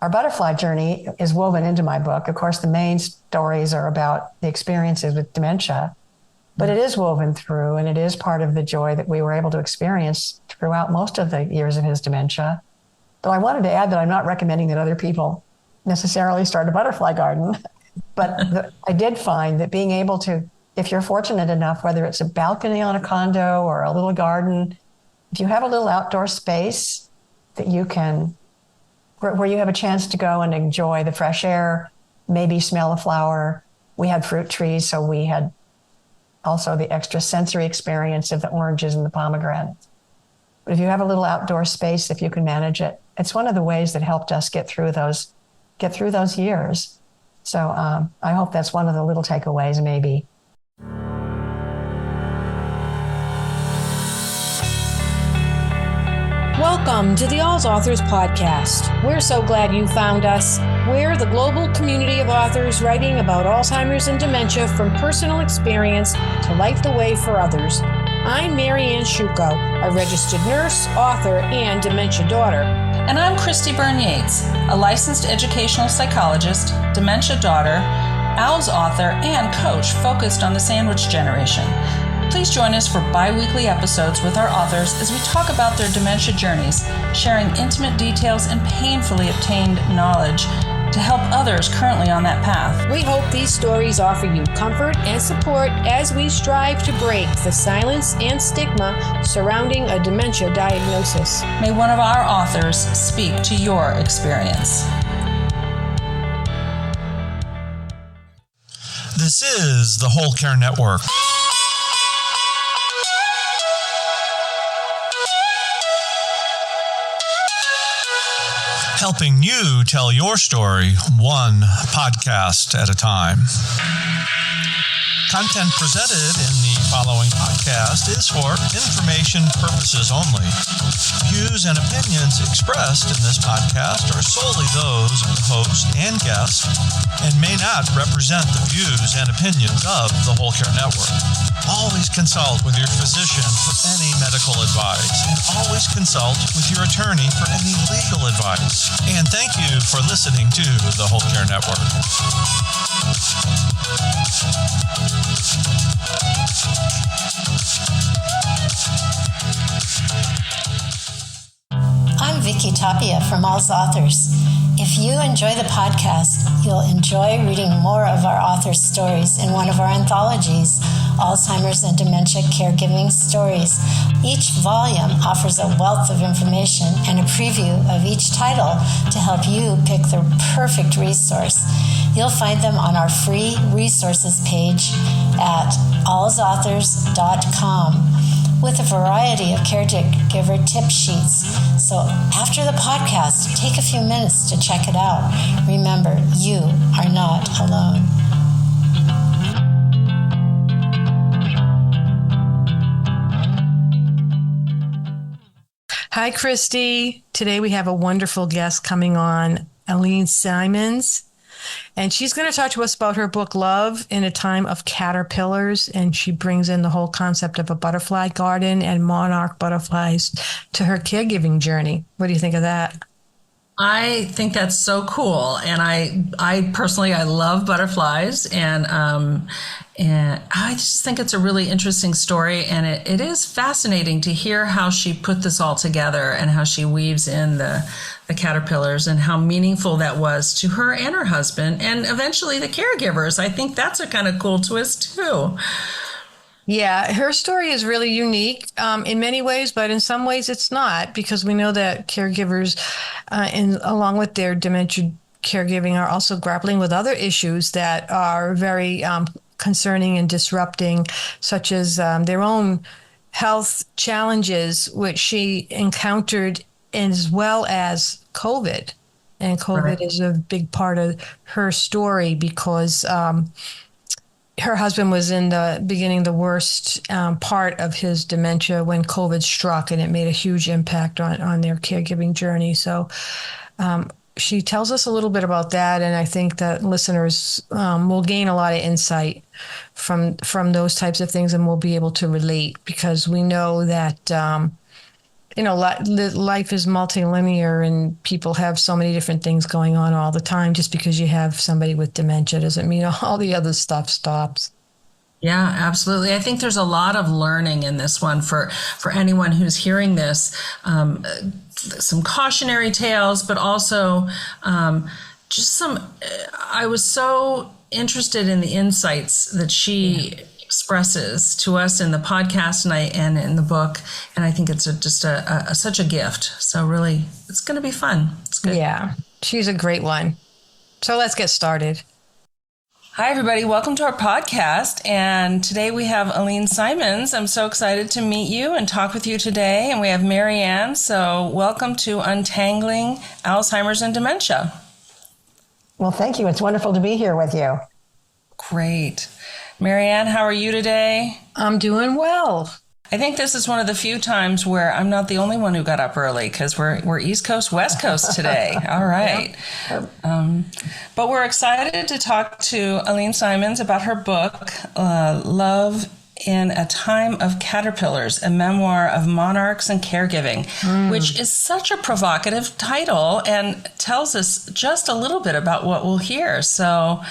our butterfly journey is woven into my book. Of course, the main stories are about the experiences with dementia, but it is woven through, and it is part of the joy that we were able to experience throughout most of the years of his dementia. Though I wanted to add that I'm not recommending that other people necessarily start a butterfly garden, but I did find that being able to, if you're fortunate enough, whether it's a balcony on a condo or a little garden, if you have a little outdoor space that you can, where you have a chance to go and enjoy the fresh air, maybe smell a flower. We had fruit trees, so we had also the extra sensory experience of the oranges and the pomegranates. But if you have a little outdoor space, if you can manage it, it's one of the ways that helped us get through those years. So I hope that's one of the little takeaways, maybe. Welcome to the All's Authors podcast. We're so glad you found us. We're the global community of authors writing about Alzheimer's and dementia from personal experience to light the way for others. I'm Marianne Shuko, a registered nurse, author, and dementia daughter. And I'm Christy Byrne-Yates, a licensed educational psychologist, dementia daughter, OWLS author, and coach focused on the sandwich generation. Please join us for bi-weekly episodes with our authors as we talk about their dementia journeys, sharing intimate details and painfully obtained knowledge to help others currently on that path. We hope these stories offer you comfort and support as we strive to break the silence and stigma surrounding a dementia diagnosis. May one of our authors speak to your experience. This is the Whole Care Network. Helping you tell your story one podcast at a time. Content presented in the following podcast is for information purposes only. Views and opinions expressed in this podcast are solely those of the host and guest and may not represent the views and opinions of the Whole Care Network. Always consult with your physician for any medical advice, and always consult with your attorney for any legal advice. And thank you for listening to the Whole Care Network. I'm Vicki Tapia from All's Authors. If you enjoy the podcast, you'll enjoy reading more of our authors' stories in one of our anthologies, Alzheimer's and Dementia Caregiving Stories. Each volume offers a wealth of information and a preview of each title to help you pick the perfect resource. You'll find them on our free resources page at allsauthors.com. with a variety of caregiver tip sheets. So after the podcast, take a few minutes to check it out. Remember, you are not alone. Hi, Christy. Today we have a wonderful guest coming on, Allene Symons. And she's going to talk to us about her book, Love in a Time of Caterpillars. And she brings in the whole concept of a butterfly garden and monarch butterflies to her caregiving journey. What do you think of that? I think that's so cool. And I personally, I love butterflies. And I just think it's a really interesting story. And it is fascinating to hear how she put this all together and how she weaves in the caterpillars and how meaningful that was to her and her husband and eventually the caregivers. I think that's a kind of cool twist too. Yeah, her story is really unique in many ways, but in some ways it's not, because we know that caregivers, along with their dementia caregiving, are also grappling with other issues that are very concerning and disrupting, such as their own health challenges, which she encountered, as well as COVID. And COVID is a big part of her story because her husband was in the beginning, the worst part of his dementia when COVID struck, and it made a huge impact on their caregiving journey. So she tells us a little bit about that, and I think that listeners will gain a lot of insight from those types of things, and will be able to relate, because we know that life is multilinear and people have so many different things going on all the time. Just because you have somebody with dementia doesn't mean all the other stuff stops. Yeah, absolutely. I think there's a lot of learning in this one for anyone who's hearing this. Some cautionary tales, but also just some. I was so interested in the insights that she expresses to us in the podcast and in the book, and I think it's just such a gift. So really, it's going to be fun. It's good. Yeah, she's a great one. So let's get started. Hi, everybody. Welcome to our podcast. And today we have Allene Symons. I'm so excited to meet you and talk with you today. And we have Marianne. So welcome to Untangling Alzheimer's and Dementia. Well, thank you. It's wonderful to be here with you. Great. Marianne, how are you today? I'm doing well. I think this is one of the few times where I'm not the only one who got up early because we're East Coast, West Coast today. All right. But we're excited to talk to Allene Symons about her book, Love in a Time of Caterpillars, a memoir of monarchs and caregiving, which is such a provocative title and tells us just a little bit about what we'll hear. So,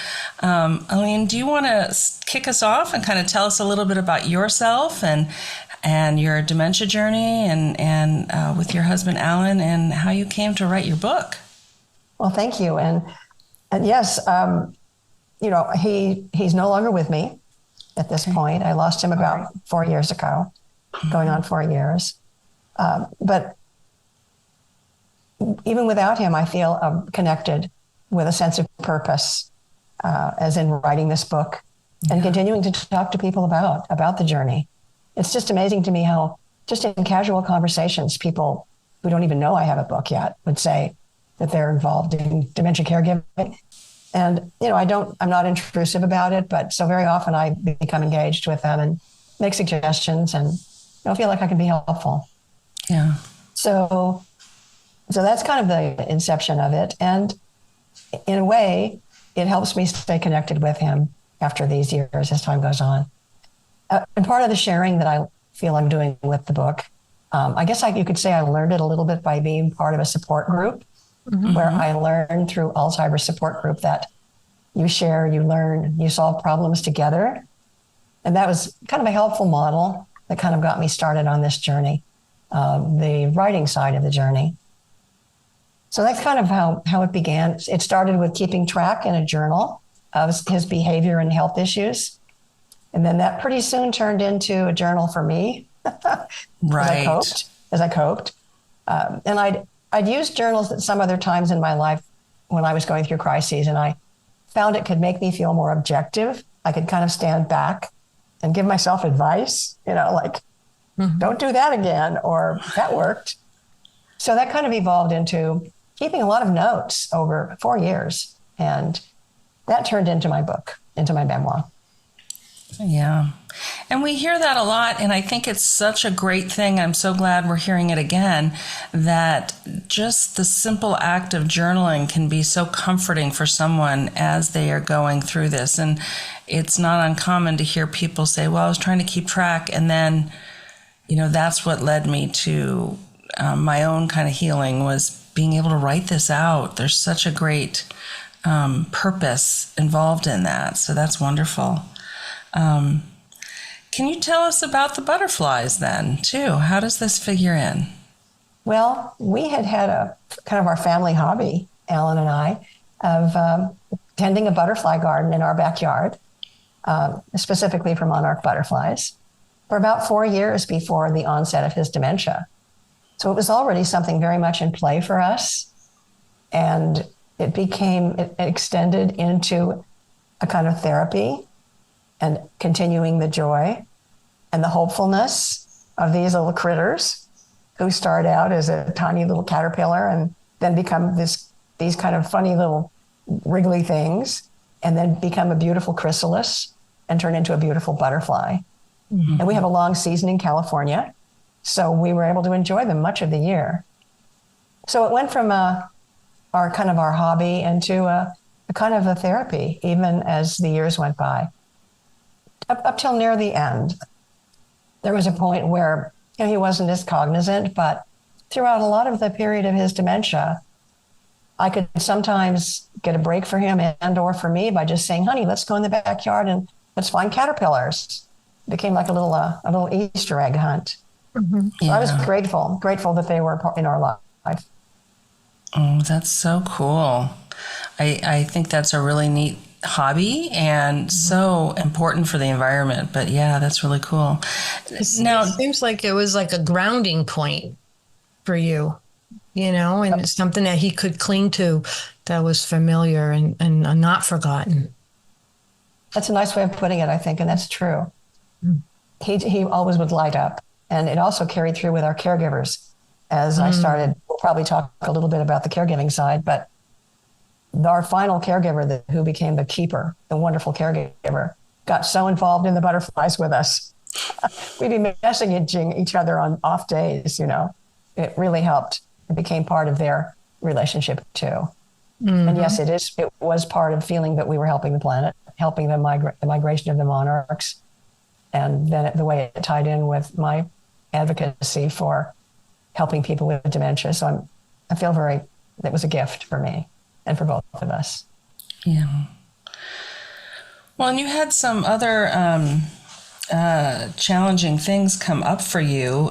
Allene, do you want to kick us off and kind of tell us a little bit about yourself and your dementia journey and with your husband, Alan, and how you came to write your book? Well, thank you. And yes, he's no longer with me at this point. I lost him about 4 years ago, going on 4 years. But even without him, I feel connected with a sense of purpose, as in writing this book and continuing to talk to people about the journey. It's just amazing to me how just in casual conversations, people who don't even know I have a book yet would say that they're involved in dementia caregiving. And, I'm not intrusive about it, but so very often I become engaged with them and make suggestions and I feel like I can be helpful. Yeah. So that's kind of the inception of it. And in a way, it helps me stay connected with him after these years as time goes on. And part of the sharing that I feel I'm doing with the book, I guess you could say I learned it a little bit by being part of a support group. Mm-hmm. Where I learned through Alzheimer's support group that you share, you learn, you solve problems together. And that was kind of a helpful model that kind of got me started on this journey, the writing side of the journey. So that's kind of how it began. It started with keeping track in a journal of his behavior and health issues. And then that pretty soon turned into a journal for me. Right. As I coped. And I'd used journals at some other times in my life when I was going through crises, and I found it could make me feel more objective. I could kind of stand back and give myself advice, don't do that again, or that worked. So that kind of evolved into keeping a lot of notes over 4 years. And that turned into my book, into my memoir. Yeah. And we hear that a lot, and I think it's such a great thing. I'm so glad we're hearing it again, that just the simple act of journaling can be so comforting for someone as they are going through this. And it's not uncommon to hear people say, well, I was trying to keep track, and then, that's what led me to my own kind of healing, was being able to write this out. There's such a great purpose involved in that. So that's wonderful. Can you tell us about the butterflies then, too? How does this figure in? Well, we had a kind of our family hobby, Alan and I, of tending a butterfly garden in our backyard, specifically for monarch butterflies, for about 4 years before the onset of his dementia. So it was already something very much in play for us. And it extended into a kind of therapy and continuing the joy and the hopefulness of these little critters who start out as a tiny little caterpillar and then become these kind of funny little wriggly things and then become a beautiful chrysalis and turn into a beautiful butterfly. Mm-hmm. And we have a long season in California, so we were able to enjoy them much of the year. So it went from our hobby into a kind of a therapy, even as the years went by. Up till near the end, there was a point where he wasn't as cognizant, but throughout a lot of the period of his dementia, I could sometimes get a break for him and or for me by just saying, honey, let's go in the backyard and let's find caterpillars. It became like a little Easter egg hunt. Mm-hmm. So I was grateful that they were in our life. Oh, that's so cool. I think that's a really neat hobby and so important for the environment. But yeah, that's really cool. Now, it seems like it was like a grounding point for you, and it's something that he could cling to that was familiar and not forgotten. That's a nice way of putting it, I think, and that's true. He always would light up, and it also carried through with our caregivers. As I started, we'll probably talk a little bit about the caregiving side, but our final caregiver who became the keeper, the wonderful caregiver, got so involved in the butterflies with us. We'd be messaging each other on off days, It really helped. It became part of their relationship too. Mm-hmm. And yes, it was part of feeling that we were helping the planet, helping the migration of the monarchs. And then the way it tied in with my advocacy for helping people with dementia. So I feel it was a gift for me and for both of us. Yeah. Well, and you had some other challenging things come up for you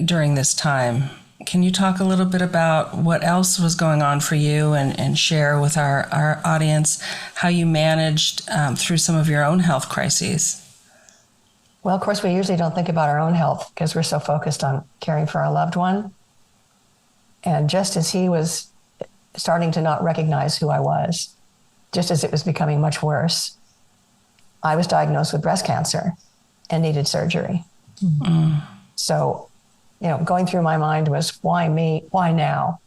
during this time. Can you talk a little bit about what else was going on for you and share with our audience how you managed through some of your own health crises? Well, of course, we usually don't think about our own health because we're so focused on caring for our loved one. And just as he was starting to not recognize who I was, just as it was becoming much worse, I was diagnosed with breast cancer and needed surgery. Mm-hmm. So, going through my mind was, why me? Why now?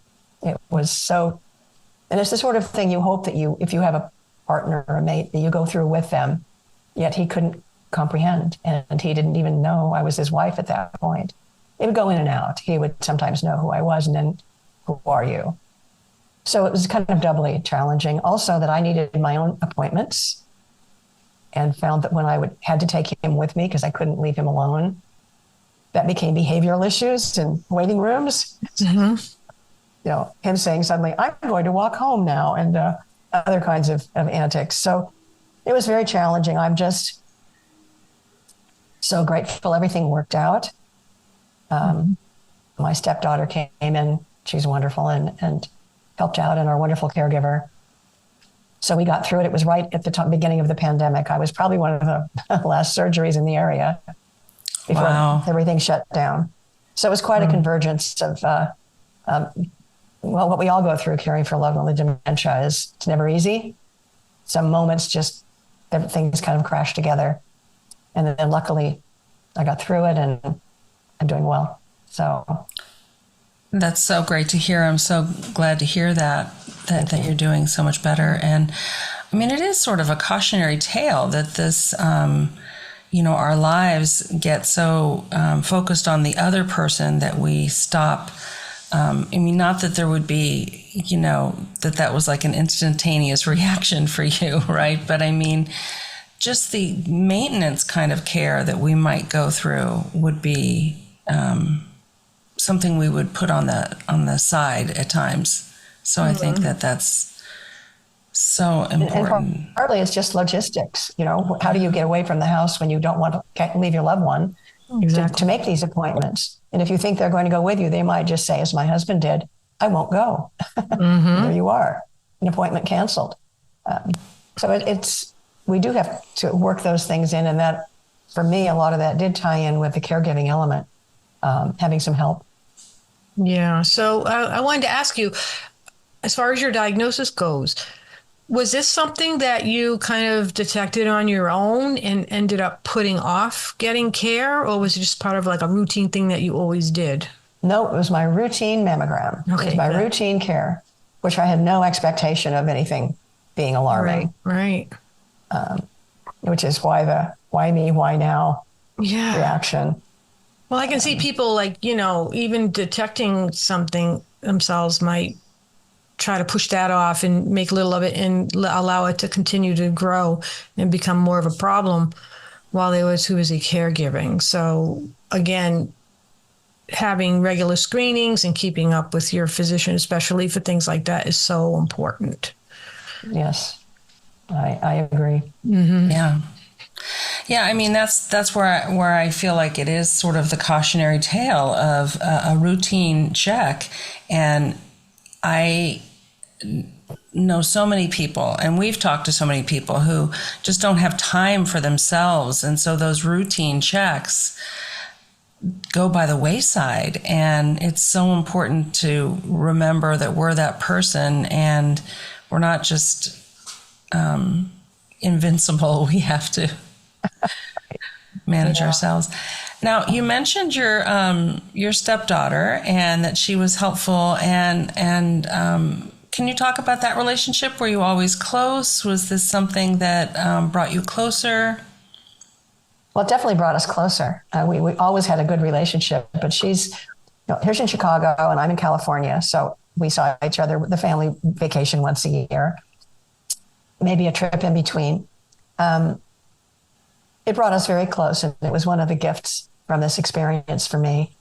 It was so, and it's the sort of thing you hope that if you have a partner or a mate, that you go through with them, yet he couldn't comprehend. And he didn't even know I was his wife at that point. It would go in and out. He would sometimes know who I was and then, who are you? So it was kind of doubly challenging. Also that I needed my own appointments and found that when I had to take him with me because I couldn't leave him alone, that became behavioral issues in waiting rooms. Mm-hmm. Him saying suddenly, I'm going to walk home now, and other kinds of antics. So it was very challenging. I'm just so grateful everything worked out. My stepdaughter came in. She's wonderful and helped out, and our wonderful caregiver. So we got through it. It was right at the beginning of the pandemic. I was probably one of the last surgeries in the area before everything shut down. So it was quite a convergence of, what we all go through caring for a loved one with dementia is it's never easy. Some moments just things kind of crash together. And then luckily I got through it and I'm doing well. So that's so great to hear. I'm so glad to hear that you're doing so much better. And I mean, it is sort of a cautionary tale that this, our lives get so focused on the other person that we stop. Not that there would be, that was like an instantaneous reaction for you, right? But I mean, just the maintenance kind of care that we might go through would be something we would put on the side at times. So I think that's so important. And partly it's just logistics. How do you get away from the house when you don't want to leave your loved one to make these appointments? And if you think they're going to go with you, they might just say, as my husband did, I won't go. Mm-hmm. There you are, an appointment canceled. So we do have to work those things in. And that, for me, a lot of that did tie in with the caregiving element, having some help. Yeah. So I wanted to ask you, as far as your diagnosis goes, was this something that you kind of detected on your own and ended up putting off getting care, or was it just part of like a routine thing that you always did? No, it was my routine mammogram. Okay, it was my routine care, which I had no expectation of anything being alarming. Right. Which is why me, why now reaction. Well, I can see people even detecting something themselves might try to push that off and make little of it and allow it to continue to grow and become more of a problem while they was too busy caregiving. So again, having regular screenings and keeping up with your physician, especially for things like that, is so important. Yes, I agree. Mm-hmm. Yeah. Yeah, I mean, that's where I feel like it is sort of the cautionary tale of a routine check. And I know so many people, and we've talked to so many people who just don't have time for themselves. And so those routine checks go by the wayside. And it's so important to remember that we're that person and we're not just invincible. We have to manage ourselves. Now, you mentioned your stepdaughter and that she was helpful, and can you talk about that relationship? Were you always close? Was this something that brought you closer? Well, it definitely brought us closer. We always had a good relationship, but she's, here's in Chicago and I'm in California. So we saw each other, the family vacation once a year, maybe a trip in between. It brought us very close, and it was one of the gifts from this experience for me.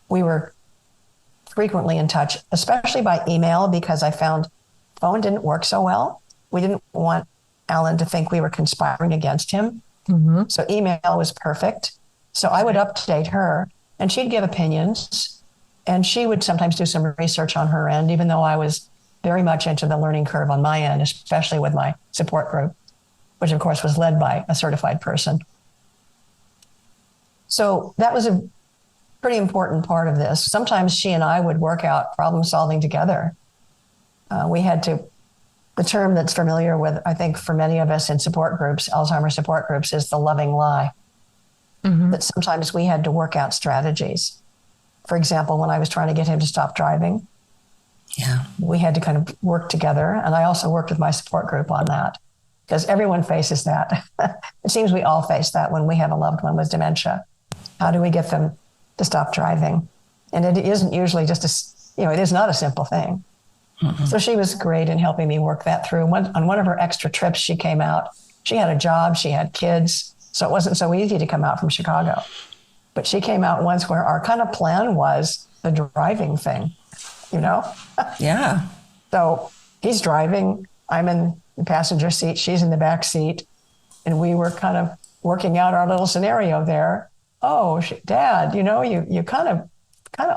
We were frequently in touch, especially by email, because I found phone didn't work so well. We didn't want Alan to think we were conspiring against him. Mm-hmm. So email was perfect. So I would update her, and she'd give opinions, and she would sometimes do some research on her end, even though I was very much into the learning curve on my end, especially with my support group, which of course was led by a certified person. So that was a pretty important part of this. Sometimes she and I would work out problem solving together. We had to, the term that's familiar with, I think, for many of us in support groups, Alzheimer's support groups, is the loving lie. Mm-hmm. That sometimes we had to work out strategies. For example, when I was trying to get him to stop driving, we had to kind of work together. And I also worked with my support group on that, because everyone faces that. It seems we all face that when we have a loved one with dementia. How do we get them to stop driving? And it isn't usually just it is not a simple thing. Mm-hmm. So she was great in helping me work that through. On one of her extra trips, she came out. She had a job, she had kids, so it wasn't so easy to come out from Chicago. But she came out once where our kind of plan was the driving thing, Yeah. So he's driving, I'm in the passenger seat, she's in the back seat, and we were kind of working out our little scenario there. Oh, Dad, you kind of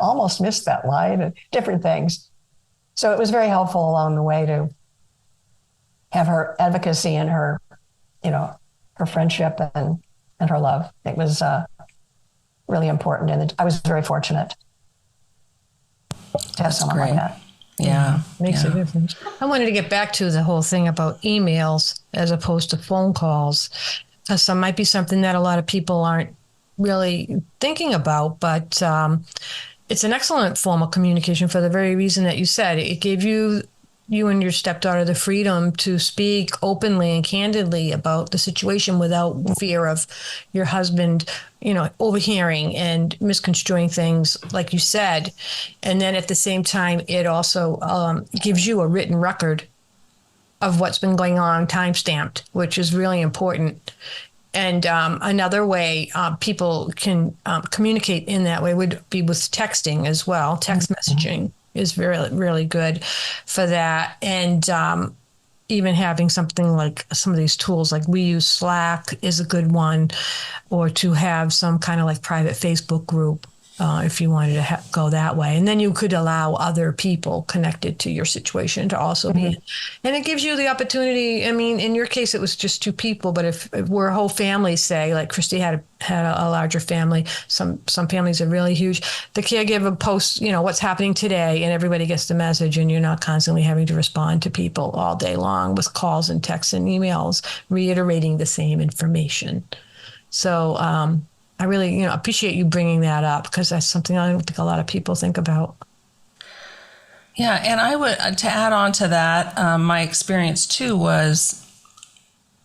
almost missed that line and different things. So it was very helpful along the way to have her advocacy and her, her friendship and her love. It was really important, and I was very fortunate to have someone like that. Yeah. Makes a difference. I wanted to get back to the whole thing about emails as opposed to phone calls, because some might be something that a lot of people aren't really thinking about, but it's an excellent form of communication for the very reason that you said. It gave you and your stepdaughter the freedom to speak openly and candidly about the situation without fear of your husband, overhearing and misconstruing things, like you said. And then at the same time, it also gives you a written record of what's been going on, time-stamped, which is really important. And another way people can communicate in that way would be with texting as well. Text messaging is really, really good for that. And even having something like some of these tools, like we use Slack, is a good one, or to have some kind of like private Facebook group if you wanted to go that way. And then you could allow other people connected to your situation to also be in. And it gives you the opportunity. I mean, in your case, it was just two people, but if we're a whole family, say, like Christy had a larger family, some families are really huge, the caregiver posts, what's happening today, and everybody gets the message, and you're not constantly having to respond to people all day long with calls and texts and emails reiterating the same information. So, I really, appreciate you bringing that up, because that's something I don't think a lot of people think about. Yeah, and I would, to add on to that, my experience too was,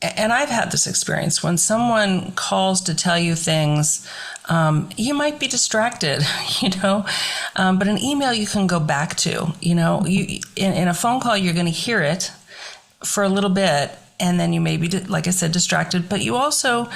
and I've had this experience, when someone calls to tell you things, you might be distracted, but an email you can go back to, in a phone call, you're going to hear it for a little bit, and then you may be, like I said, distracted, but you also,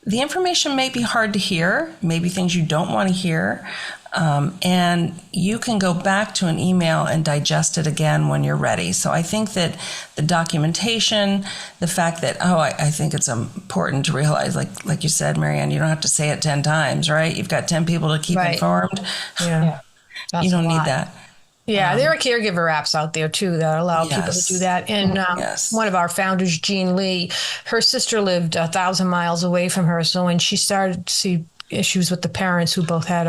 the information may be hard to hear, maybe things you don't want to hear. And you can go back to an email and digest it again when you're ready. So I think that the documentation, the fact that, I think it's important to realize, like you said, Marianne, you don't have to say it 10 times, right? You've got 10 people to keep informed. Yeah. You don't need that. Yeah, there are caregiver apps out there too that allow people to do that. And one of our founders, Jean Lee, her sister lived 1,000 miles away from her. So when she started to see issues with the parents who both had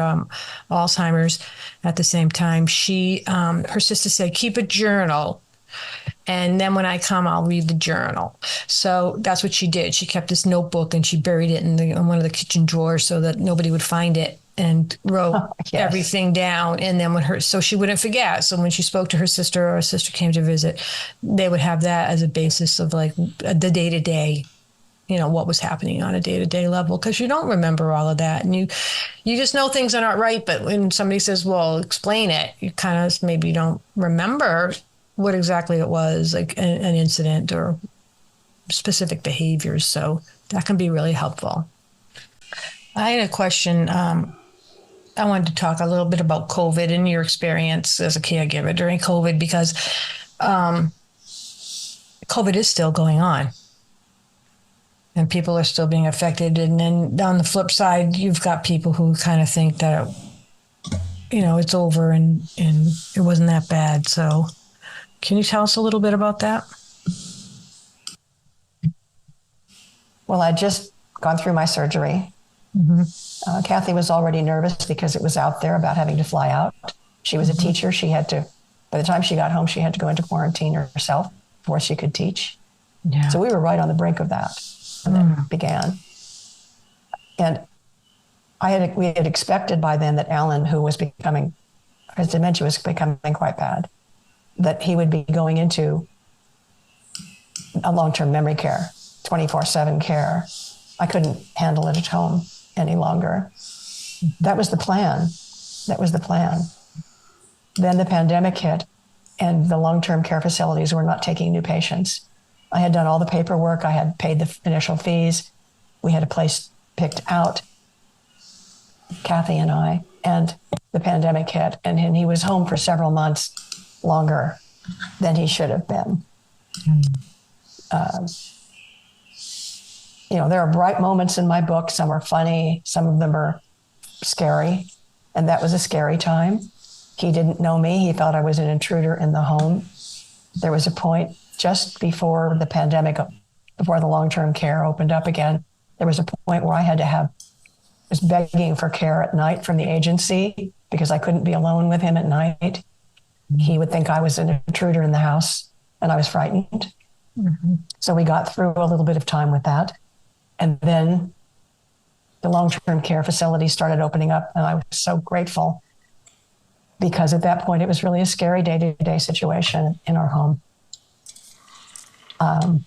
Alzheimer's at the same time, her sister said, keep a journal. And then when I come, I'll read the journal. So that's what she did. She kept this notebook and she buried it in one of the kitchen drawers so that nobody would find it, and wrote everything down. And then so she wouldn't forget. So when she spoke to her sister or her sister came to visit, they would have that as a basis of like the day-to-day, what was happening on a day-to-day level, because you don't remember all of that. And you just know things are not right. But when somebody says, well, explain it, you kind of maybe don't remember what exactly it was, like an incident or specific behaviors. So that can be really helpful. I had a question. I wanted to talk a little bit about COVID and your experience as a caregiver during COVID, because COVID is still going on and people are still being affected. And then on the flip side, you've got people who kind of think that, it's over and it wasn't that bad. So can you tell us a little bit about that? Well, I'd just gone through my surgery. Mm-hmm. Kathy was already nervous because it was out there about having to fly out. She was a teacher. By the time she got home, she had to go into quarantine herself before she could teach. Yeah. So we were right on the brink of that when it began. And we had expected by then that Alan, his dementia was becoming quite bad, that he would be going into a long-term memory care, 24/7 care. I couldn't handle it at home any longer. That was the plan. Then the pandemic hit and the long-term care facilities were not taking new patients. I had done all the paperwork. I had paid the initial fees. We had a place picked out, Kathy and I, and the pandemic hit. And he was home for several months longer than he should have been. There are bright moments in my book. Some are funny. Some of them are scary. And that was a scary time. He didn't know me. He thought I was an intruder in the home. There was a point just before the pandemic, before the long-term care opened up again, there was a point where I was begging for care at night from the agency because I couldn't be alone with him at night. He would think I was an intruder in the house and I was frightened. Mm-hmm. So we got through a little bit of time with that. And then the long-term care facility started opening up, and I was so grateful because at that point it was really a scary day-to-day situation in our home. And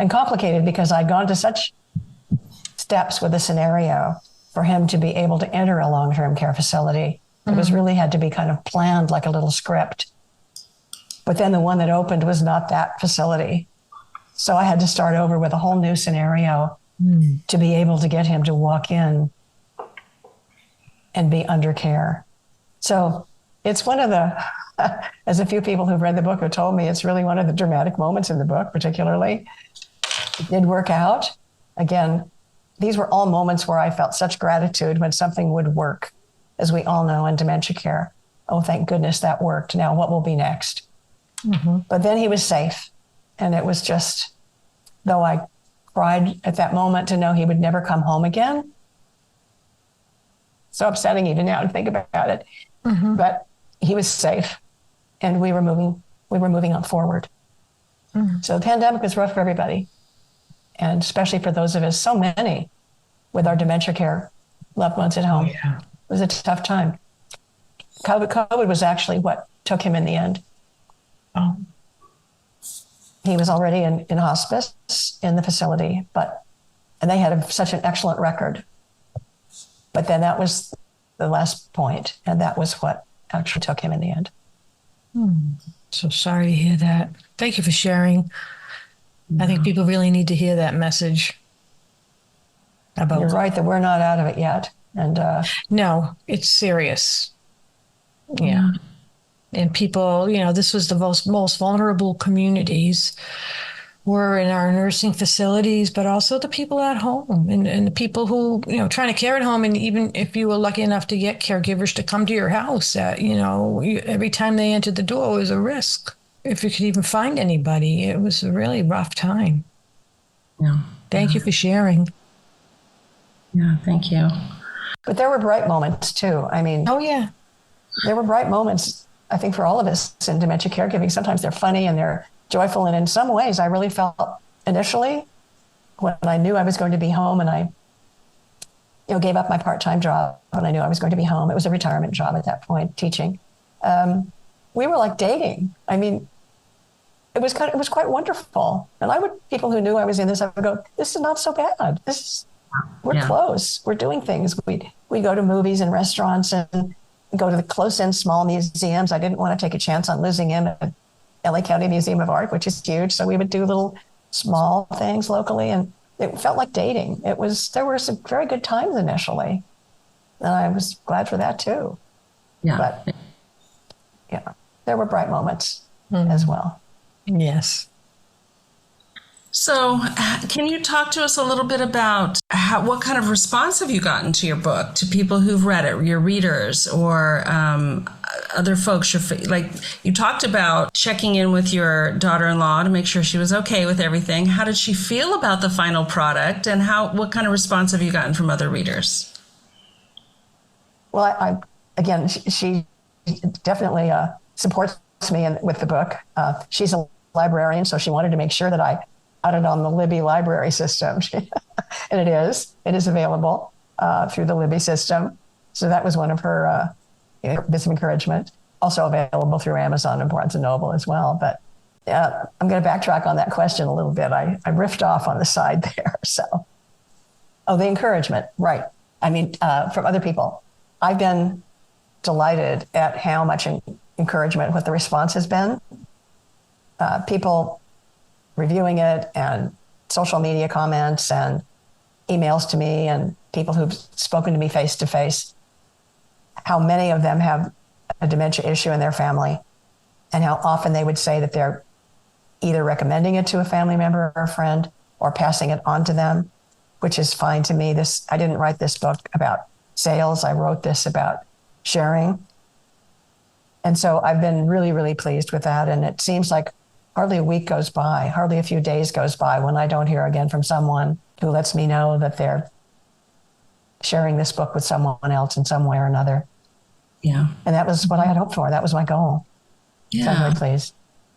complicated because I'd gone to such steps with a scenario for him to be able to enter a long-term care facility. It was really had to be kind of planned like a little script. But then the one that opened was not that facility. So I had to start over with a whole new scenario to be able to get him to walk in and be under care. So it's one of the, as a few people who've read the book have told me, it's really one of the dramatic moments in the book, particularly. It did work out. Again, these were all moments where I felt such gratitude when something would work, as we all know in dementia care. Oh, thank goodness that worked. Now what will be next? Mm-hmm. But then he was safe. And it was just, though I cried at that moment to know he would never come home again. So upsetting even now to think about it. Mm-hmm. But he was safe and we were moving on forward. Mm-hmm. So the pandemic was rough for everybody. And especially for those of us, so many with our dementia care loved ones at home. Oh, yeah. It was a tough time. COVID was actually what took him in the end. Oh. He was already in hospice in the facility, and they had such an excellent record. But then that was the last point, and that was what actually took him in the end. So sorry to hear that. Thank you for sharing. I think people really need to hear that message. about. You're right that we're not out of it yet. And no, it's serious. Yeah. And people, this was the most vulnerable communities were in our nursing facilities, but also the people at home and the people who, trying to care at home. And even if you were lucky enough to get caregivers to come to your house, every time they entered the door, it was a risk. If you could even find anybody, it was a really rough time. Yeah. Thank you for sharing. Yeah, thank you. But there were bright moments too. I mean, oh yeah, there were bright moments, I think, for all of us in dementia caregiving. Sometimes they're funny and they're joyful. And in some ways, I really felt initially when I knew I was going to be home and I, gave up my part-time job when I knew I was going to be home. It was a retirement job at that point, teaching. We were like dating. I mean, it was quite wonderful. And people who knew I was in this, I would go, this is not so bad. We're close. We're doing things. We'd go to movies and restaurants and go to the close-in small museums. I didn't want to take a chance on losing him at LA County Museum of Art, which is huge. So we would do little small things locally, and it felt like dating. There were some very good times initially, and I was glad for that too. Yeah. But there were bright moments as well. Yes. So can you talk to us a little bit about what kind of response have you gotten to your book, to people who've read it, your readers, or other folks? You talked about checking in with your daughter-in-law to make sure she was okay with everything. How did she feel about the final product, and what kind of response have you gotten from other readers? Well, she definitely supports me with the book. She's a librarian, so she wanted to make sure that I got it on the Libby library system. And it is available through the Libby system. So that was one of her bits of encouragement. Also available through Amazon and Barnes & Noble as well. But I'm going to backtrack on that question a little bit. I riffed off on the side there. So, the encouragement, right. I mean, from other people, I've been delighted at how much encouragement, what the response has been. People reviewing it and social media comments and emails to me and people who've spoken to me face to face, how many of them have a dementia issue in their family and how often they would say that they're either recommending it to a family member or a friend or passing it on to them, which is fine to me. I didn't write this book about sales. I wrote this about sharing. And so I've been really, really pleased with that. And it seems like hardly a week goes by, hardly a few days goes by when I don't hear again from someone who lets me know that they're sharing this book with someone else in some way or another. Yeah. And that was what I had hoped for. That was my goal. Yeah. So I'm really pleased.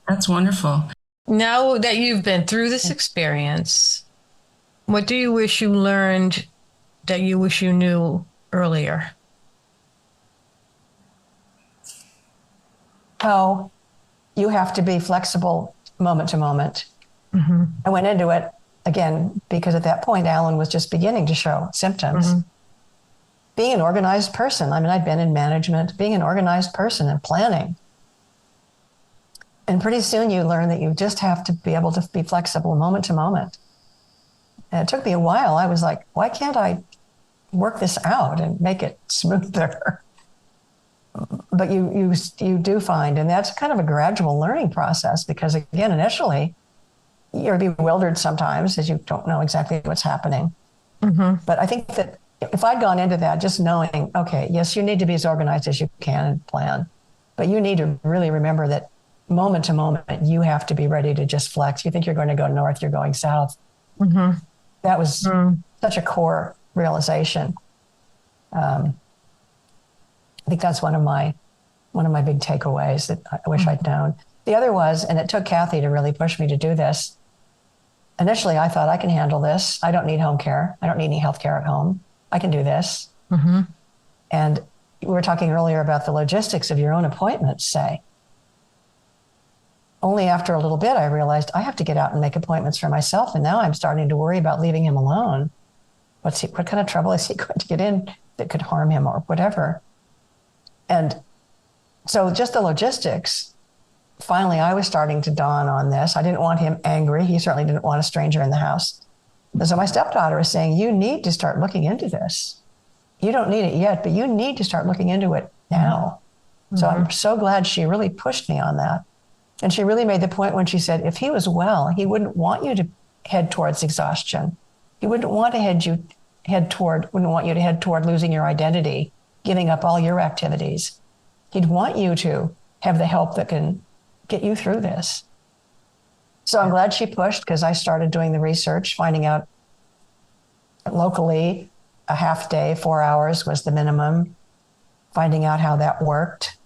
That's wonderful. Now that you've been through this experience, what do you wish you learned that you wish you knew earlier? How you have to be flexible moment to moment. Mm-hmm. I went into it, again, because at that point, Alan was just beginning to show symptoms. Mm-hmm. Being an organized person, I'd been in management, being an organized person and planning. And pretty soon you learn that you just have to be able to be flexible moment to moment. And it took me a while. I was like, why can't I work this out and make it smoother? But you do find, and that's kind of a gradual learning process because, again, initially, you're bewildered sometimes as you don't know exactly what's happening. Mm-hmm. But I think that if I'd gone into that just knowing, okay, yes, you need to be as organized as you can and plan, but you need to really remember that moment to moment, you have to be ready to just flex. You think you're going to go north, you're going south. Mm-hmm. That was such a core realization. I think that's one of my big takeaways that I wish I'd known. The other was, and it took Kathy to really push me to do this. Initially, I thought I can handle this. I don't need home care. I don't need any health care at home. I can do this. Mm-hmm. And we were talking earlier about the logistics of your own appointments, say. Only after a little bit, I realized I have to get out and make appointments for myself. And now I'm starting to worry about leaving him alone. What kind of trouble is he going to get in that could harm him or whatever? And so just the logistics, finally, I was starting to dawn on this. I didn't want him angry. He certainly didn't want a stranger in the house. So my stepdaughter is saying, you need to start looking into this. You don't need it yet, but you need to start looking into it now. So I'm so glad she really pushed me on that. And she really made the point when she said, if he was well, he wouldn't want you to head towards exhaustion. He wouldn't want to wouldn't want you to head toward losing your identity, giving up all your activities. He'd want you to have the help that can get you through this. So I'm glad she pushed, because I started doing the research, finding out locally a half day, 4 hours was the minimum, finding out how that worked.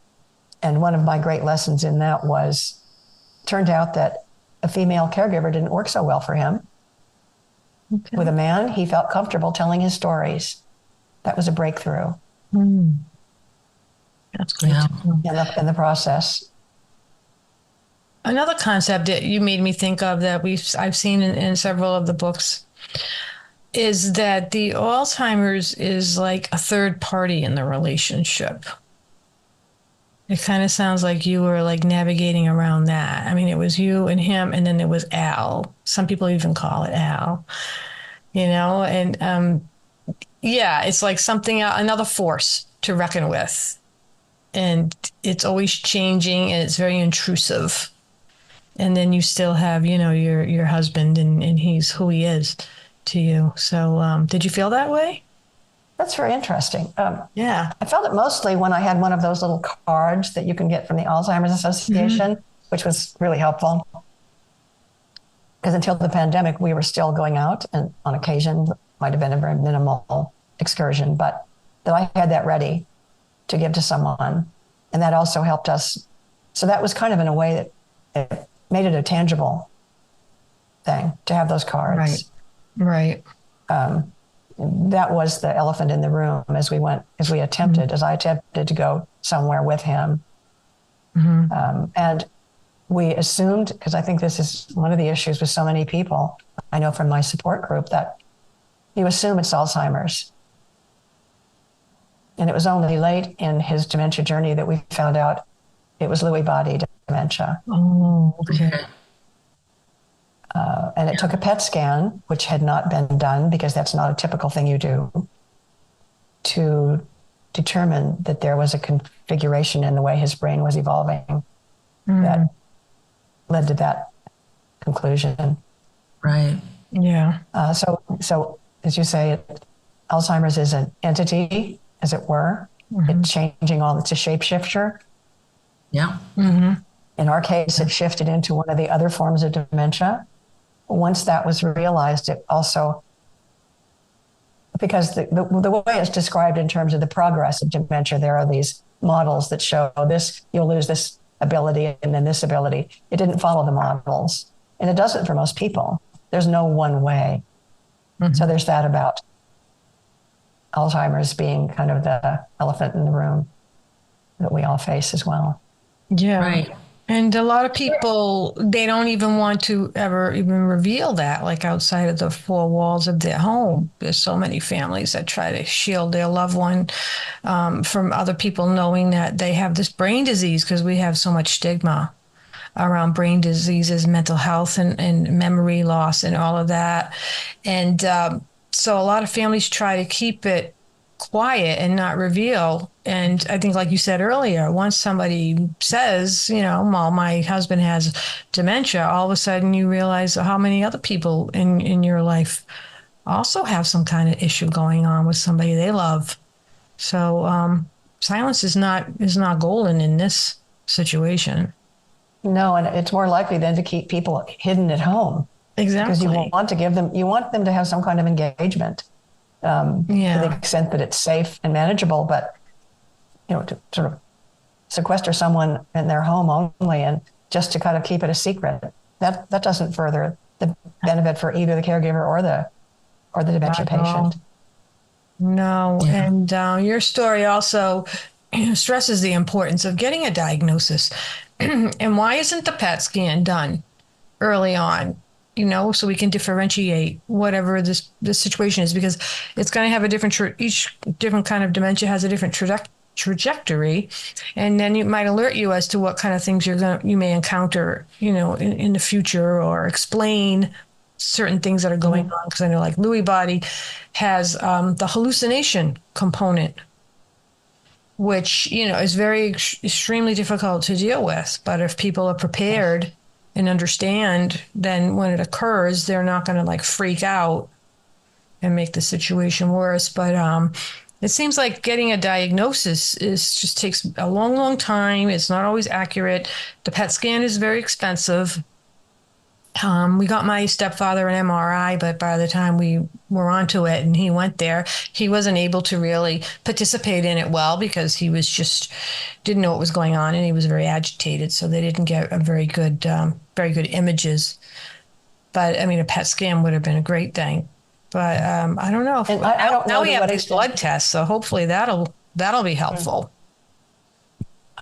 And one of my great lessons in that was, turned out that a female caregiver didn't work so well for him. Okay. With a man, he felt comfortable telling his stories. That was a breakthrough. That's great. Yeah. In the process. Another concept that you made me think of that I've seen in several of the books is that the Alzheimer's is like a third party in the relationship. It kind of sounds like you were like navigating around that. I mean, it was you and him, and then there was Al. Some people even call it Al, and it's like something, another force to reckon with. And it's always changing, and it's very intrusive. And then you still have, your husband, and he's who he is to you. So did you feel that way? That's very interesting. Yeah. I felt it mostly when I had one of those little cards that you can get from the Alzheimer's Association, which was really helpful. Because until the pandemic, we were still going out, and on occasion, might have been a very minimal excursion, but that I had that ready to give to someone. And that also helped us. So that was kind of in a way that it made it a tangible thing to have those cards. Right. That was the elephant in the room as I attempted to go somewhere with him. And we assumed, because I think this is one of the issues with so many people, I know from my support group, that you assume it's Alzheimer's. And it was only late in his dementia journey that we found out it was Lewy Body dementia. Oh, okay. And it took a PET scan, which had not been done, because that's not a typical thing you do, to determine that there was a configuration in the way his brain was evolving that led to that conclusion. Right. Yeah. So as you say, Alzheimer's is an entity, as it were. It's changing it's a shapeshifter. Yeah. In our case, it shifted into one of the other forms of dementia. Once that was realized, it also, because the way it's described in terms of the progress of dementia, there are these models that show this, you'll lose this ability and then this ability. It didn't follow the models, and it doesn't for most people. There's no one way. So there's that about Alzheimer's being kind of the elephant in the room that we all face as well. Yeah. Right. And a lot of people, they don't even want to ever even reveal that, like outside of the four walls of their home. There's so many families that try to shield their loved one from other people knowing that they have this brain disease, because we have so much stigma around brain diseases, mental health, and memory loss and all of that. And so a lot of families try to keep it quiet and not reveal. And I think, like you said earlier, once somebody says, well, my husband has dementia, all of a sudden you realize how many other people in your life also have some kind of issue going on with somebody they love. So silence is not golden in this situation. No, and it's more likely then to keep people hidden at home. Exactly. Because you want them to have some kind of engagement to the extent that it's safe and manageable, but to sort of sequester someone in their home only and just to kind of keep it a secret, that doesn't further the benefit for either the caregiver or the dementia patient. No, and your story also stresses the importance of getting a diagnosis. And why isn't the PET scan done early on? So we can differentiate whatever this situation is, because it's going to have a different, each different kind of dementia has a different trajectory. And then it might alert you as to what kind of things you may encounter, in the future, or explain certain things that are going on, because I know like Lewy Body has the hallucination component, which, is very extremely difficult to deal with. But if people are prepared and understand, then when it occurs, they're not going to like freak out and make the situation worse. But it seems like getting a diagnosis just takes a long, long time. It's not always accurate. The PET scan is very expensive. We got my stepfather an MRI, but by the time we were onto it and he went there, he wasn't able to really participate in it well because he was didn't know what was going on, and he was very agitated. So they didn't get a very good images. But I mean, a PET scan would have been a great thing. But I don't know. I don't know. Now we have these blood tests, so hopefully that'll be helpful.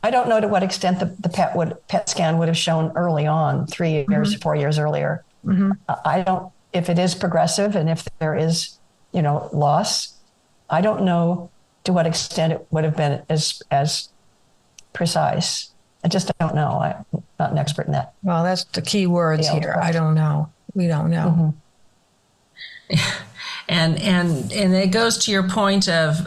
I don't know to what extent the PET scan would have shown early on, 3 years, 4 years earlier. I don't, if it is progressive and if there is, loss, I don't know to what extent it would have been as precise. I just don't know. I'm not an expert in that. Well, that's the key words here. I don't know. We don't know. And it goes to your point of,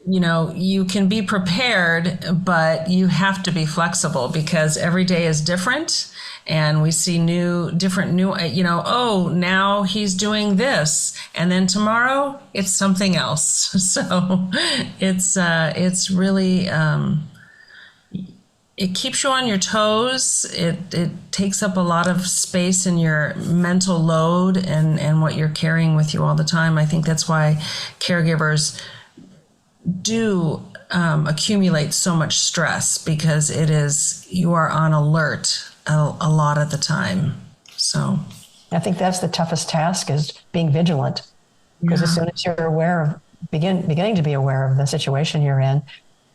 you can be prepared, but you have to be flexible because every day is different. And we see different, now he's doing this. And then tomorrow it's something else. So it's really, it keeps you on your toes. It takes up a lot of space in your mental load and what you're carrying with you all the time. I think that's why caregivers do accumulate so much stress, because you are on alert a lot of the time. So I think that's the toughest task, is being vigilant, because as soon as you're aware of beginning to be aware of the situation you're in,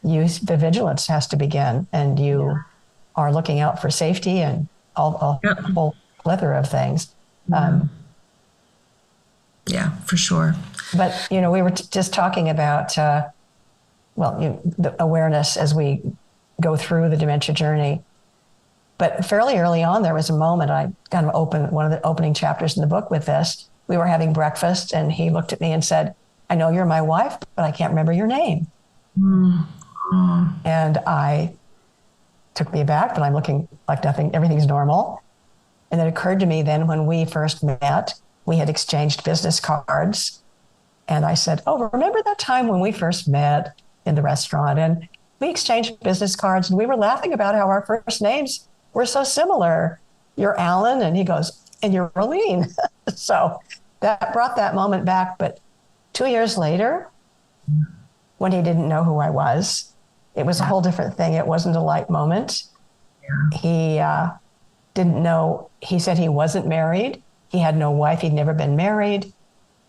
the vigilance has to begin, and you are looking out for safety and a whole plethora of things. Yeah, for sure. But, we were just talking about, the awareness as we go through the dementia journey. But fairly early on, there was a moment, I kind of opened one of the opening chapters in the book with this. We were having breakfast and he looked at me and said, "I know you're my wife, but I can't remember your name." And I took me aback, but I'm looking like nothing, everything's normal. And it occurred to me then, when we first met, we had exchanged business cards. And I said, "Oh, remember that time when we first met in the restaurant and we exchanged business cards and we were laughing about how our first names were so similar. You're Allene." And he goes, "And you're Allene." So that brought that moment back. But 2 years later, when he didn't know who I was, it was a whole different thing. It wasn't a light moment. He didn't know. He said he wasn't married. He had no wife. He'd never been married.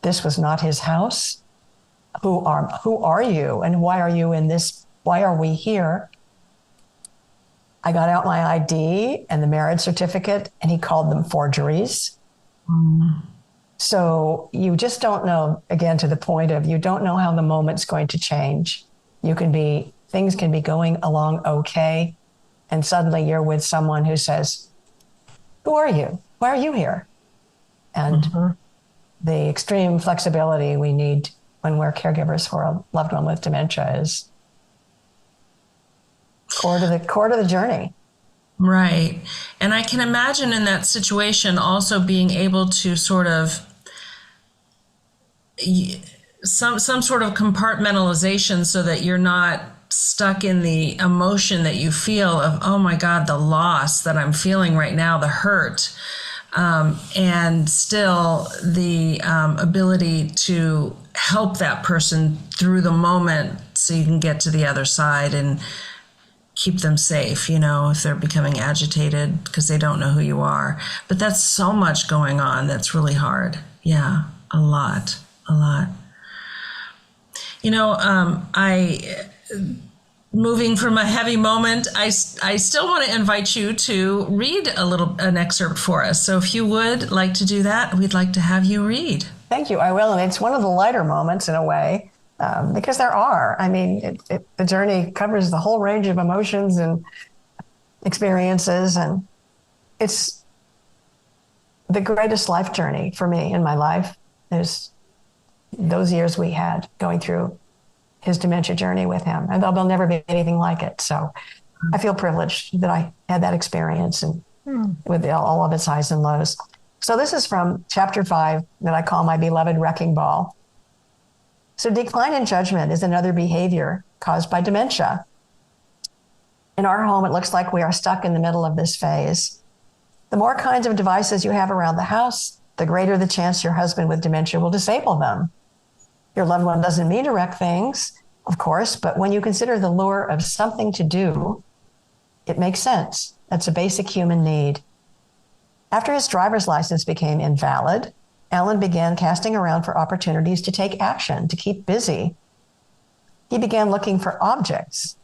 This was not his house. Who are you? And why are you in this? Why are we here? I got out my ID and the marriage certificate, and he called them forgeries. So you just don't know, again, to the point of, you don't know how the moment's going to change. Things can be going along okay, and suddenly you're with someone who says, "Who are you? Why are you here?" And the extreme flexibility we need when we're caregivers for a loved one with dementia is core to the journey. Right. And I can imagine in that situation also being able to sort of some sort of compartmentalization, so that you're not stuck in the emotion that you feel of, "Oh my God, the loss that I'm feeling right now, the hurt." And still the ability to help that person through the moment so you can get to the other side and keep them safe, if they're becoming agitated because they don't know who you are. But that's so much going on. That's really hard. Yeah, a lot. Moving from a heavy moment, I still want to invite you to read an excerpt for us. So if you would like to do that, we'd like to have you read. Thank you. I will. And it's one of the lighter moments in a way, because there are. I mean, the journey covers the whole range of emotions and experiences. And it's the greatest life journey for me in my life is those years we had going through his dementia journey with him. And there'll never be anything like it. So I feel privileged that I had that experience and with all of its highs and lows. So this is from chapter 5 that I call my beloved wrecking ball. So decline in judgment is another behavior caused by dementia. In our home, it looks like we are stuck in the middle of this phase. The more kinds of devices you have around the house, the greater the chance your husband with dementia will disable them. Your loved one doesn't mean to wreck things, of course, but when you consider the lure of something to do, it makes sense. That's a basic human need. After his driver's license became invalid, Allene began casting around for opportunities to take action, to keep busy. He began looking for objects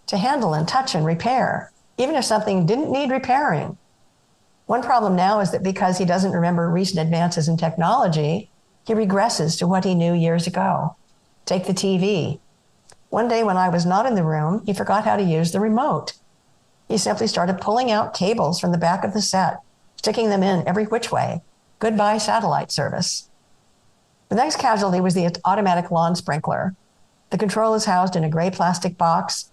to handle and touch and repair, even if something didn't need repairing. One problem now is that because he doesn't remember recent advances in technology, he regresses to what he knew years ago. Take the TV. One day when I was not in the room, he forgot how to use the remote. He simply started pulling out cables from the back of the set, sticking them in every which way. Goodbye satellite service. The next casualty was the automatic lawn sprinkler. The control is housed in a gray plastic box.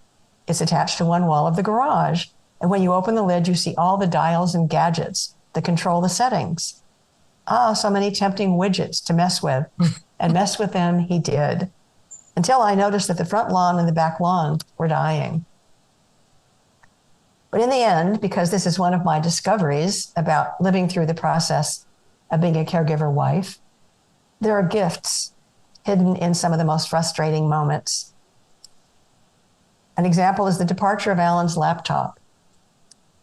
It's attached to one wall of the garage. And when you open the lid, you see all the dials and gadgets that control the settings. So many tempting widgets to mess with. And mess with them he did. Until I noticed that the front lawn and the back lawn were dying. But in the end, because this is one of my discoveries about living through the process of being a caregiver wife, there are gifts hidden in some of the most frustrating moments. An example is the departure of Allene's laptop.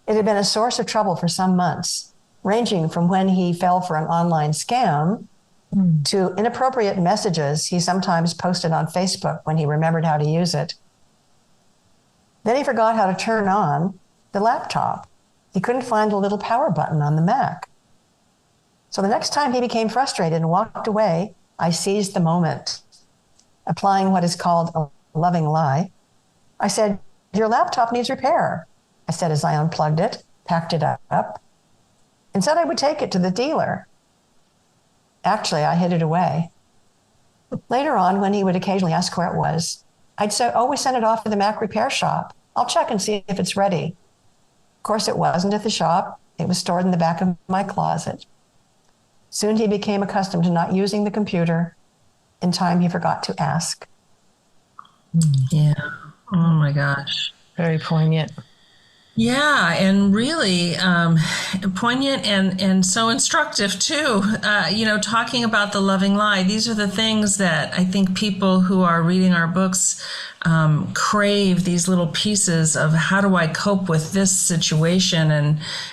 It had been a source of trouble for some months, ranging from when he fell for an online scam to inappropriate messages he sometimes posted on Facebook when he remembered how to use it. Then he forgot how to turn on the laptop. He couldn't find the little power button on the Mac. So the next time he became frustrated and walked away, I seized the moment, applying what is called a loving lie. I said, "Your laptop needs repair," I said as I unplugged it, packed it up, and said I would take it to the dealer. Actually, I hid it away. Later on, when he would occasionally ask where it was, I'd say, "We sent it off to the Mac repair shop. I'll check and see if it's ready." Of course, it wasn't at the shop. It was stored in the back of my closet. Soon he became accustomed to not using the computer. In time, he forgot to ask. Yeah. Oh my gosh. Very poignant. Yeah, and really poignant and so instructive too. Talking about the loving lie. These are the things that I think people who are reading our books crave, these little pieces of how do I cope with this situation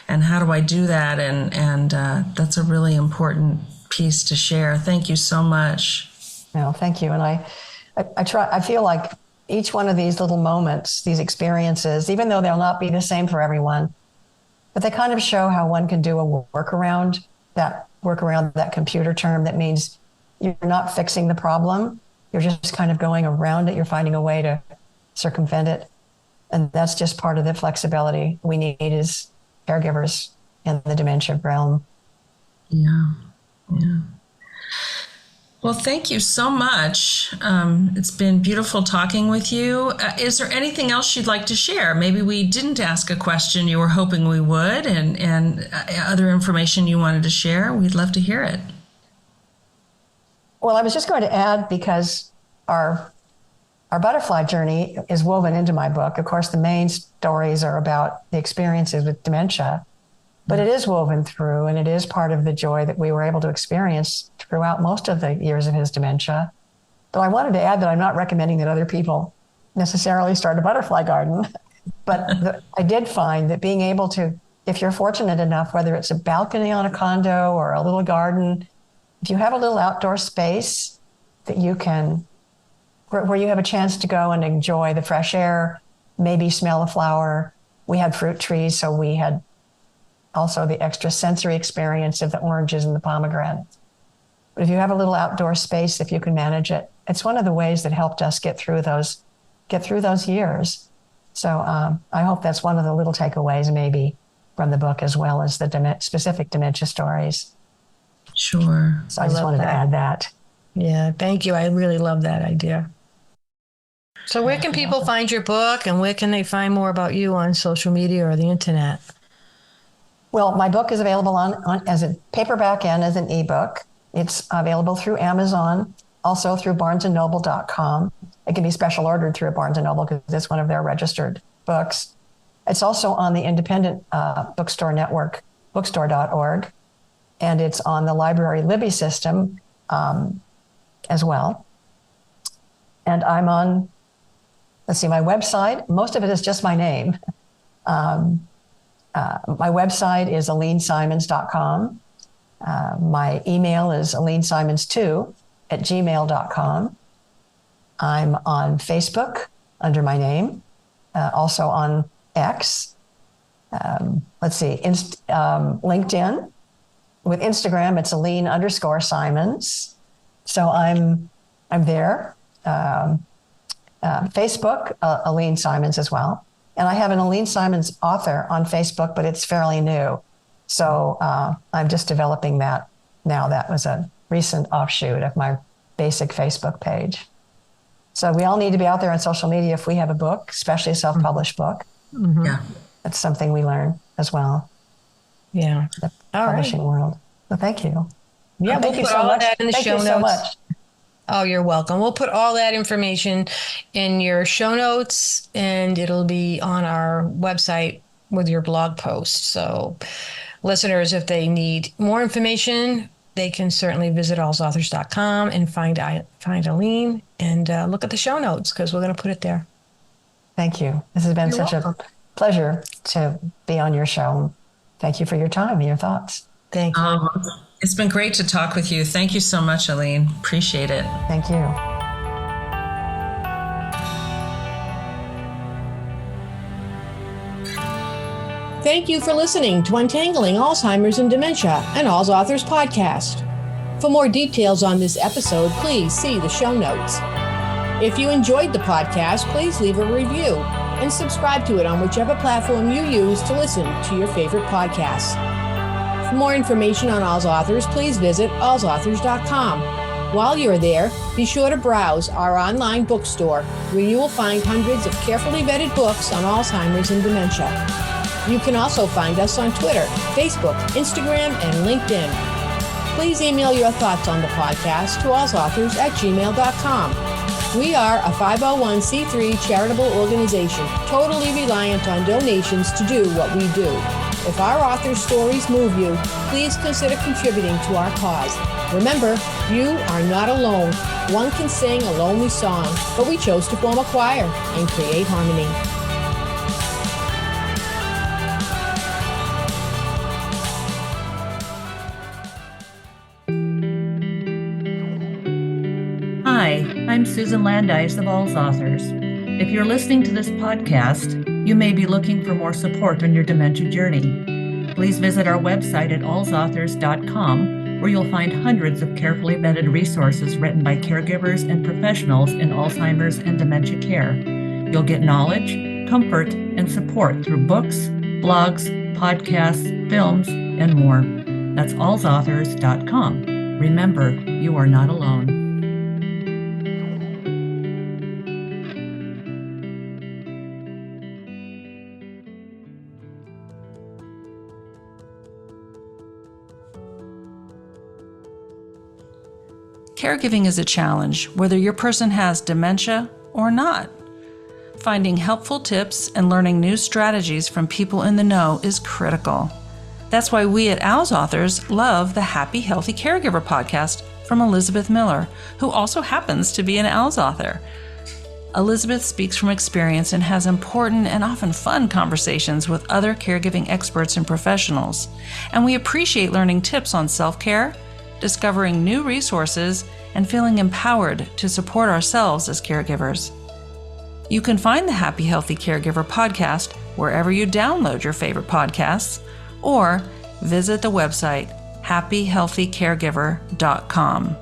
and how do I do that? And that's a really important piece to share. Thank you so much. No, thank you. And I feel like each one of these little moments, these experiences, even though they'll not be the same for everyone, but they kind of show how one can do a workaround that computer term that means you're not fixing the problem. You're just kind of going around it. You're finding a way to circumvent it. And that's just part of the flexibility we need as caregivers in the dementia realm. Yeah. Yeah. Well, thank you so much. It's been beautiful talking with you. Is there anything else you'd like to share? Maybe we didn't ask a question you were hoping we would, and other information you wanted to share. We'd love to hear it. Well, I was just going to add, because our butterfly journey is woven into my book. Of course, the main stories are about the experiences with dementia, but it is woven through, and it is part of the joy that we were able to experience throughout most of the years of his dementia. But I wanted to add that I'm not recommending that other people necessarily start a butterfly garden. But I did find that being able to, if you're fortunate enough, whether it's a balcony on a condo or a little garden, if you have a little outdoor space that you can, where you have a chance to go and enjoy the fresh air, maybe smell a flower. We had fruit trees, so we had also the extra sensory experience of the oranges and the pomegranates. But if you have a little outdoor space, if you can manage it, it's one of the ways that helped us get through those years. So I hope that's one of the little takeaways, maybe, from the book, as well as the specific dementia stories. Sure. So I just wanted to add that. Yeah, thank you. I really love that idea. So where can people find your book, and where can they find more about you on social media or the internet? Well, my book is available on as a paperback and as an ebook. It's available through Amazon, also through barnesandnoble.com. It can be special ordered through Barnes & Noble because it's one of their registered books. It's also on the independent bookstore network, bookstore.org, and it's on the library Libby system as well. And I'm on, my website. Most of it is just my name. My website is AlleneSymons.com. My email is AlleneSymons2@gmail.com. I'm on Facebook under my name, also on X. LinkedIn. With Instagram, it's Allene_Symons. So I'm there. Facebook, Allene Symons as well. And I have an Allene Symons author on Facebook, but it's fairly new. So I'm just developing that now. That was a recent offshoot of my basic Facebook page. So we all need to be out there on social media if we have a book, especially a self-published book. Mm-hmm. Yeah. That's something we learn as well. Yeah. The publishing world. So thank you. Yeah, thank you so much. That in the show notes. So much. Oh, you're welcome. We'll put all that information in your show notes, and it'll be on our website with your blog post. So listeners, if they need more information, they can certainly visit allsauthors.com and find Allene and look at the show notes, because we're going to put it there. Thank you. This has been such a pleasure to be on your show. Thank you for your time and your thoughts. Thank you. It's been great to talk with you. Thank you so much, Allene. Appreciate it. Thank you. Thank you for listening to Untangling Alzheimer's and Dementia, an All's Authors podcast. For more details on this episode, please see the show notes. If you enjoyed the podcast, please leave a review and subscribe to it on whichever platform you use to listen to your favorite podcasts. For more information on All's Authors, please visit allsauthors.com. While you're there, be sure to browse our online bookstore, where you will find hundreds of carefully vetted books on Alzheimer's and dementia. You can also find us on Twitter, Facebook, Instagram, and LinkedIn. Please email your thoughts on the podcast to allsauthors@gmail.com. We are a 501c3 charitable organization, totally reliant on donations to do what we do. If our authors' stories move you, please consider contributing to our cause. Remember, you are not alone. One can sing a lonely song, but we chose to form a choir and create harmony. Hi, I'm Susan Landice of All's Authors. If you're listening to this podcast, you may be looking for more support on your dementia journey. Please visit our website at allsauthors.com, where you'll find hundreds of carefully vetted resources written by caregivers and professionals in Alzheimer's and dementia care. You'll get knowledge, comfort, and support through books, blogs, podcasts, films, and more. That's allsauthors.com. Remember, you are not alone. Caregiving is a challenge, whether your person has dementia or not. Finding helpful tips and learning new strategies from people in the know is critical. That's why we at All's Authors love the Happy Healthy Caregiver podcast from Elizabeth Miller, who also happens to be an All's author. Elizabeth speaks from experience and has important and often fun conversations with other caregiving experts and professionals. And we appreciate learning tips on self-care, discovering new resources, and feeling empowered to support ourselves as caregivers. You can find the Happy Healthy Caregiver podcast wherever you download your favorite podcasts, or visit the website happyhealthycaregiver.com.